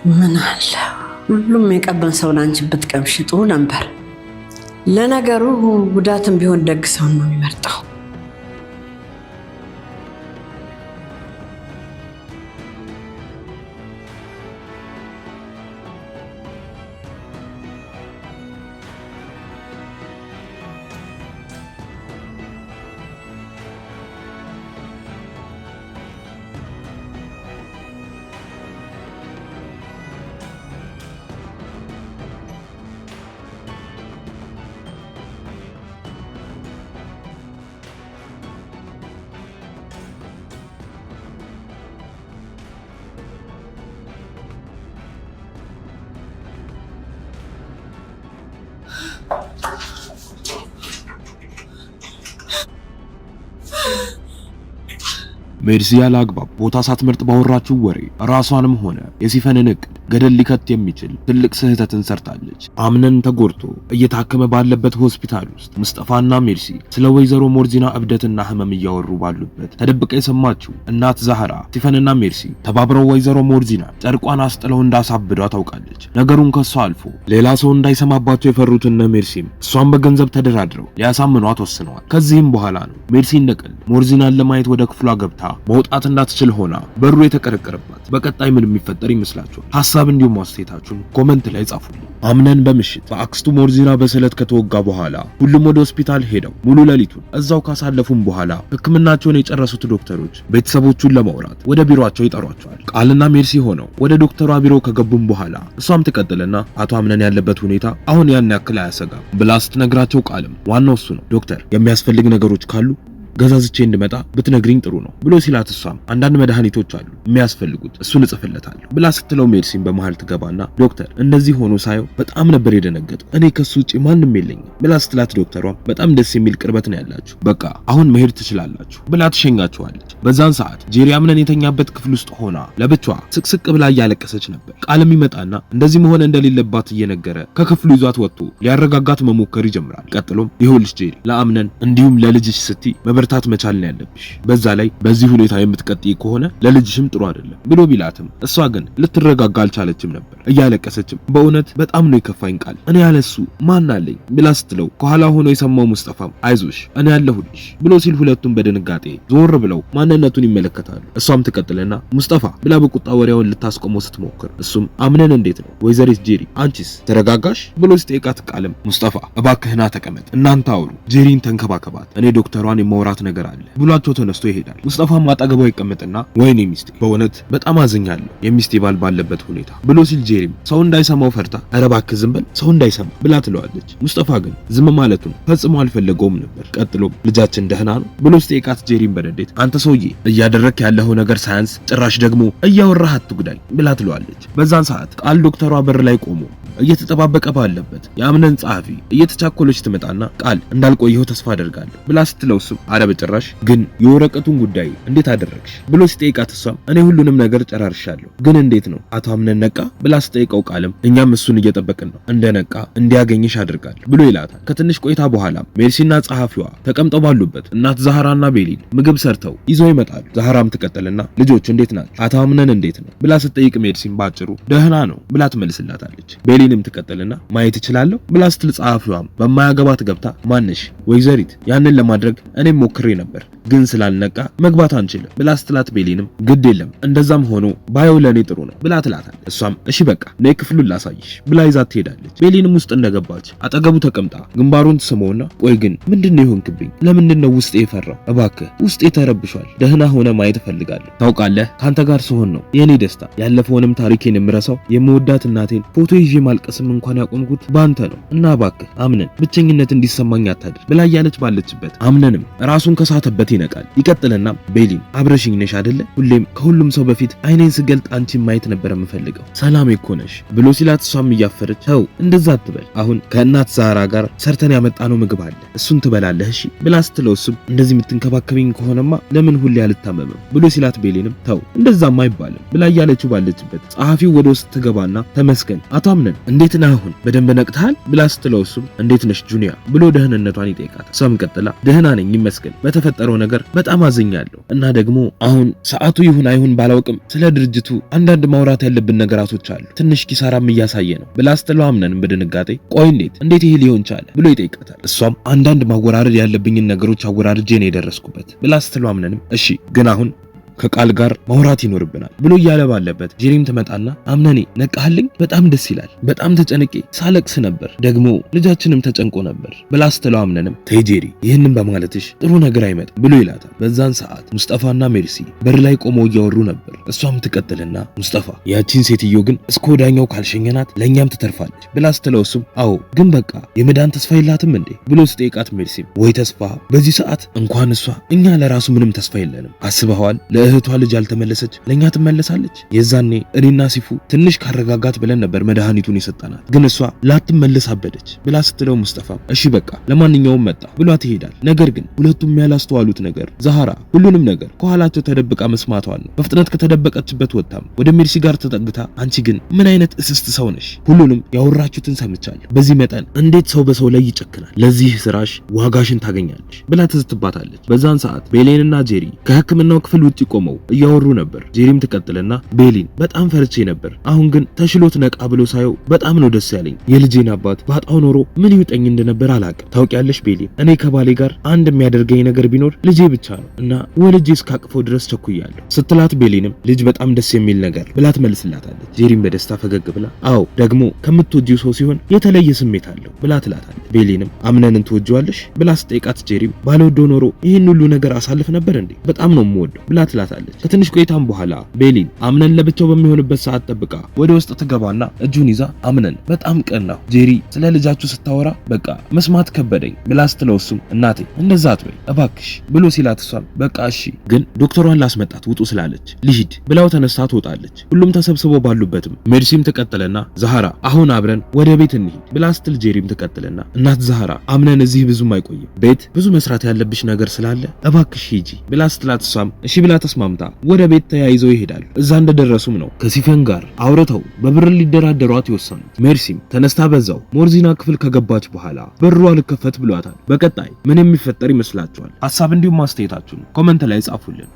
ምን አለ ሁሉም የቀበን ሰው ላንቺ ብትቀምሽ ጥሩ ነበር። ለነገሩ ጉዳትም ቢሆን ደግ ሰው ነው የሚመርጠው። ሜርሲ ያለ አግባብ ቦታ ሳትመርጥ ባወራችው ወሬ ራሷንም ሆነ የሲፈንን እቅድ ገደል ሊከት የሚችል ትልቅ ስህተትን ሰርታለች። አምነን ተጎድቶ እየታከመ ባለበት ሆስፒታል ውስጥ ሙስጠፋና ሜርሲ ስለ ወይዘሮ ሞርዚና እብደትና ህመም እያወሩ ባሉበት ተደብቃ የሰማችው እናት ዛህራ ሲፈንና ሜርሲ ተባብረው ወይዘሮ ሞርዚና ጨርቋን አስጥለው እንዳሳብዷ ታውቃለች። ነገሩን ከሷ አልፎ ሌላ ሰው እንዳይሰማባቸው የፈሩትና ሜርሲም እሷን በገንዘብ ተደራድረው ሊያሳምኗት ወስነዋል። ከዚህም በኋላ ነው ሜርሲ እንደቀል ሞርዚናን ለማየት ወደ ክፍሏ ገብታ መውጣት እንዳትችል ሆና በሩ የተቀረቀረባት። በቀጣይ ምን የሚፈጠር ይመስላችኋል? ሐሳብ እንዲሁም አስተያየታችሁን ኮሜንት ላይ ጻፉልኝ። አምነን በምሽት በአክስቱ ሞርዚና በስለት ከተወጋ በኋላ ሁሉም ወደ ሆስፒታል ሄደው ሙሉ ሌሊቱን እዛው ካሳለፉም በኋላ ሕክምናቸውን የጨረሱት ዶክተሮች ቤተሰቦቹን ለማውራት ወደ ቢሮአቸው ይጠሯቸዋል። ቃልና ሜርሲ ሆነው ወደ ዶክተሯ ቢሮ ከገቡም በኋላ እሷም ትቀጥልና አቶ አምነን ያለበት ሁኔታ አሁን ያን ያክል አያሰጋም ብላ ስትነግራቸው ቃልም ዋናው እሱ ነው፣ ዶክተር የሚያስፈልግ ነገሮች ካሉ ገዛዝቼ እንድመጣ ብትነግሪኝ ጥሩ ነው ብሎ ሲላት እሷም አንዳንድ መድኃኒቶች አሉ የሚያስፈልጉት እሱን እጽፍለታለሁ ብላ ስትለው ሜርሲን በመሃል ትገባና ዶክተር እንደዚህ ሆኖ ሳየው በጣም ነበር የደነገጥኩ፣ እኔ ከሱ ውጪ ማንም የለኝም ብላ ስትላት ዶክተሯም በጣም ደስ የሚል ቅርበት ነው ያላችሁ፣ በቃ አሁን መሄድ ትችላላችሁ ብላ ትሸኛቸዋለች። በዛን ሰዓት ጄሪ አምነን የተኛበት ክፍል ውስጥ ሆና ለብቻዋ ስቅስቅ ብላ እያለቀሰች ነበር። ቃልም ይመጣና እንደዚህ መሆን እንደሌለባት እየነገረ ከክፍሉ ይዟት ወጥቶ ሊያረጋጋት መሞከር ይጀምራል። ቀጥሎም ይኸውልሽ ጄሪ ለአምነን እንዲሁም ለልጅሽ ስቲ መበርታት መቻል ነው ያለብሽ፣ በዛ ላይ በዚህ ሁኔታ የምትቀጥይ ከሆነ ለልጅሽም ጥሩ አይደለም ብሎ ቢላትም እሷ ግን ልትረጋጋ አልቻለችም ነበር። እያለቀሰችም በእውነት በጣም ነው የከፋኝ ቃል፣ እኔ ያለሱ ማን አለኝ ብላ ስትለው ከኋላ ሆኖ የሰማው ሙስጠፋም አይዞሽ እኔ ያለሁልሽ ብሎ ሲል ሁለቱም በድንጋጤ ዞር ብለው ማንነቱን ይመለከታሉ። እሷም ትቀጥልና ሙስጠፋ ብላ በቁጣ ወሬውን ልታስቆመው ስትሞክር እሱም አምነን እንዴት ነው ወይዘሪት ጄሪ አንቺስ ተረጋጋሽ ብሎ ሲጠይቃት ቃልም ሙስጠፋ እባክህና ተቀመጥ፣ እናንተ አውሩ፣ ጄሪን ተንከባከባት፣ እኔ ዶክተሯን የማውራት ነገር አለ ብሏቸው ተነስቶ ይሄዳል። ሙስጠፋም አጠገቧ ይቀመጥና ወይኔ ሚስቴ በእውነት በጣም አዝኛለሁ የሚስቴ ባል ባለበት ሁኔታ ብሎ ሲል ጄሪም ሰው እንዳይሰማው ፈርታ ኧረ እባክህ ዝም በል ሰው እንዳይሰማ ብላ ትለዋለች። ሙስጠፋ ግን ዝም ማለቱን ፈጽሞ አልፈለገውም ነበር። ቀጥሎም ልጃችን ደህና ነው ብሎ ሲጠይቃት ጄሪም በንዴት አንተ ሰውዬ እያደረክ ያለው ነገር ሳያንስ ጭራሽ ደግሞ እያወራህ አትጉዳኝ ብላ ትለዋለች። በዛን ሰዓት ቃል ዶክተሯ በር ላይ ቆሞ እየተጠባበቀ ባለበት የአምነን ጸሐፊ እየተቻኮለች ትመጣና ቃል እንዳልቆየው ተስፋ አደርጋለሁ ብላ ስትለው እሱም አረ በጭራሽ ግን የወረቀቱን ጉዳይ እንዴት አደረግሽ ብሎ ሲጠይቃት እሷም እኔ ሁሉንም ነገር ጨራርሻለሁ ግን እንዴት ነው አቶ አምነን ነቃ ብላ ስትጠይቀው ቃልም እኛም እሱን እየጠበቅን ነው እንደነቃ እንዲያገኝሽ አድርጋለሁ ብሎ ይላታል። ከትንሽ ቆይታ በኋላ ሜርሲና ጸሐፊዋ ተቀምጠው ባሉበት እናት ዛህራና ቤሊን ምግብ ሰርተው ይዘው ይመጣሉ። ዛህራም ትቀጥልና ልጆች እንዴት ናቸው አቶ አምነን እንዴት ነው ብላ ስትጠይቅ ሜርሲን ባጭሩ ደህና ነው ብላ ትመልስላታለች። ቤሊንም ትቀጥልና ማየት እችላለሁ ብላ ስትል ጸሐፊዋም በማያገባት ገብታ ማንሽ ወይዘሪት ያንን ለማድረግ እኔም ሞክሬ ነበር ግን ስላልነቃ መግባት አንችልም ብላ ስትላት ቤሊንም ግድ የለም እንደዛም ሆኖ ባየው ለኔ ጥሩ ነው ብላ ትላታለች። እሷም እሺ በቃ ነይ ክፍሉን ላሳይሽ ብላ ይዛት ትሄዳለች። ቤሊንም ውስጥ እንደገባች አጠገቡ ተቀምጣ ግንባሩን ትስመውና ቆይ ግን ምንድነው ይሆንክብኝ? ለምንድነው ውስጤ የፈራው? እባክህ ውስጤ ተረብሿል፣ ደህና ሆነ ማየት እፈልጋለሁ። ታውቃለህ ካንተ ጋር ስሆን ነው የኔ ደስታ፣ ያለፈውንም ታሪኬን የምረሳው፣ የምወዳት እናቴን ፎቶ ይዤ ማልቀስም እንኳን ያቆምኩት ባንተ ነው እና እባክህ አምነን ብቸኝነት እንዲሰማኝ አታድር ብላ እያለች ባለችበት አምነንም ራሱን ከሳተበት ይነቃል። ይቀጥልና ቤሊን አብረሽኝ ነሽ አይደለ? ሁሌም ከሁሉም ሰው በፊት አይኔን ስገልጥ አንቺን ማየት ነበር የምፈልገው፣ ሰላም እኮ ነሽ ብሎ ሲላት እሷም እያፈረች ተው እንደዛ አትበል፣ አሁን ከእናት ዛህራ ጋር ሰርተን ያመጣነው ምግብ አለ እሱን ትበላለህ እሺ ብላ ስትለው እሱም እንደዚህ የምትንከባከቢኝ ከሆነማ ለምን ሁሌ አልታመምም ብሎ ሲላት ቤሊንም ተው እንደዛም አይባልም ብላ እያለችው ባለችበት ጸሐፊው ወደ ውስጥ ትገባና ተመስገን አቶ አምነን እንዴት ነህ አሁን በደንብ ነቅተሃል ብላ ስትለው እሱም እንዴት ነሽ ጁኒያ ብሎ ደህንነቷን ይጠይቃታል። እሷም ቀጥላ ደህና ነኝ ይመስገን፣ በተፈጠረው ነገር በጣም አዝኛለሁ እና ደግሞ አሁን ሰዓቱ ይሁን አይሁን ባላውቅም ስለ ድርጅቱ አንዳንድ ማውራት ያለብን ነገራቶች አሉ፣ ትንሽ ኪሳራም እያሳየ ነው ብላ ስትለው አምነንም በድንጋጤ ቆይ እንዴት ይሄ ሊሆን ቻለ ብሎ ይጠይቃታል። እሷም አንዳንድ ማወራረድ ያለብኝን ነገሮች አወራርጄ ነው የደረስኩበት ብላ ስትለው አምነንም እሺ ግን አሁን ከቃል ጋር ማውራት ይኖርብናል ብሎ እያለ ባለበት ጄሪም ትመጣና አምነኔ ነቃህልኝ፣ በጣም ደስ ይላል፣ በጣም ተጨንቄ ሳለቅስ ነበር፣ ደግሞ ልጃችንም ተጨንቆ ነበር ብላ ስትለው አምነንም ተይ ጄሪ ይህንን በማለትሽ ጥሩ ነገር አይመጣም ብሎ ይላታል። በዛን ሰዓት ሙስጠፋና ሜርሲ በር ላይ ቆመው እያወሩ ነበር። እሷም ትቀጥልና ሙስጠፋ ያቺን ሴትዮ ግን እስከ ወዳኛው ካልሸኘናት ለእኛም ትተርፋለች ብላ ስትለው እሱም አዎ ግን በቃ የመዳን ተስፋ የላትም እንዴ ብሎ ስጠይቃት ሜርሲም ወይ ተስፋ በዚህ ሰዓት እንኳን እሷ እኛ ለራሱ ምንም ተስፋ የለንም፣ አስበዋል እህቷ ልጅ አልተመለሰች ለኛ ትመለሳለች። የዛኔ እኔና ሲፉ ትንሽ ካረጋጋት ብለን ነበር መድኃኒቱን የሰጠናት፣ ግን እሷ ላትመለስ አበደች ብላ ስትለው ሙስጠፋ እሺ በቃ ለማንኛውም መጣ ብሏት ይሄዳል። ነገር ግን ሁለቱም ያላስተዋሉት ነገር ዛሃራ ሁሉንም ነገር ከኋላቸው ተደብቃ መስማቷን ነው። በፍጥነት ከተደበቀችበት ወጣም ወደ ሜርሲ ጋር ተጠግታ አንቺ ግን ምን አይነት እስስት ሰው ነሽ? ሁሉንም ያወራችሁትን ሰምቻለሁ። በዚህ መጠን እንዴት ሰው በሰው ላይ ይጨክናል? ለዚህ ስራሽ ዋጋሽን ታገኛለሽ ብላ ትዝትባታለች። በዛን ሰዓት ቤሌንና ጄሪ ከሕክምናው ክፍል ውጪ ቆመው እያወሩ ነበር። ጄሪም ትቀጥልና ቤሊን በጣም ፈርቼ ነበር፣ አሁን ግን ተሽሎት ነቃ ብሎ ሳየው በጣም ነው ደስ ያለኝ። የልጄን አባት ባጣው ኖሮ ምን ይውጠኝ እንደነበር አላቅም። ታውቂያለሽ ቤሊን፣ እኔ ከባሌ ጋር አንድ የሚያደርገኝ ነገር ቢኖር ልጄ ብቻ ነው እና ወልጄ እስካቅፈው ድረስ ቸኩያለሁ ስትላት ቤሊንም ልጅ በጣም ደስ የሚል ነገር ብላ ትመልስላታለች። ጄሪም በደስታ ፈገግ ብላ አዎ ደግሞ ከምትወጂው ሰው ሲሆን የተለየ ስሜት አለው ብላ ትላታለች። ቤሊንም አምነንን ትወጂዋለሽ ብላ ስጠይቃት ጄሪም ባልወደው ኖሮ ይህን ሁሉ ነገር አሳልፍ ነበር እንዴ? በጣም ነው የምወደው ብላ ትላታለች። ከትንሽ ቆይታም በኋላ ቤሊን አምነን ለብቻው በሚሆንበት ሰዓት ጠብቃ ወደ ውስጥ ትገባና እጁን ይዛ አምነን በጣም ቀናሁ፣ ጄሪ ስለ ልጃችሁ ስታወራ በቃ መስማት ከበደኝ ብላ ስትለው እሱም እናቴ እንደዛ አትበይ እባክሽ ብሎ ሲላት እሷም በቃ እሺ ግን ዶክተሯን ላስመጣት ውጡ ስላለች ልሂድ ብላው ተነስታ ትወጣለች። ሁሉም ተሰብስበው ባሉበትም ሜርሲም ትቀጥልና ዛሃራ አሁን አብረን ወደ ቤት እንሂድ ብላ ስትል ጄሪም ትቀጥልና እናት ዛሃራ አምነን እዚህ ብዙም አይቆይም፣ ቤት ብዙ መስራት ያለብሽ ነገር ስላለ እባክሽ ሂጂ ብላ ስትላት እሷም እሺ ብላ ተስማምታ ወደ ቤት ተያይዘው ይሄዳሉ። እዛ እንደደረሱም ነው ከሲፈን ጋር አውርተው በብር ሊደራደሯት ይወሰኑት። ሜርሲም ተነስታ በዛው ሞርዚና ክፍል ከገባች በኋላ በሩ አልከፈት ብሏታል። በቀጣይ ምን የሚፈጠር ይመስላችኋል? ሐሳብ እንዲሁም ማስተያየታችሁን ኮሜንት ላይ ጻፉልን።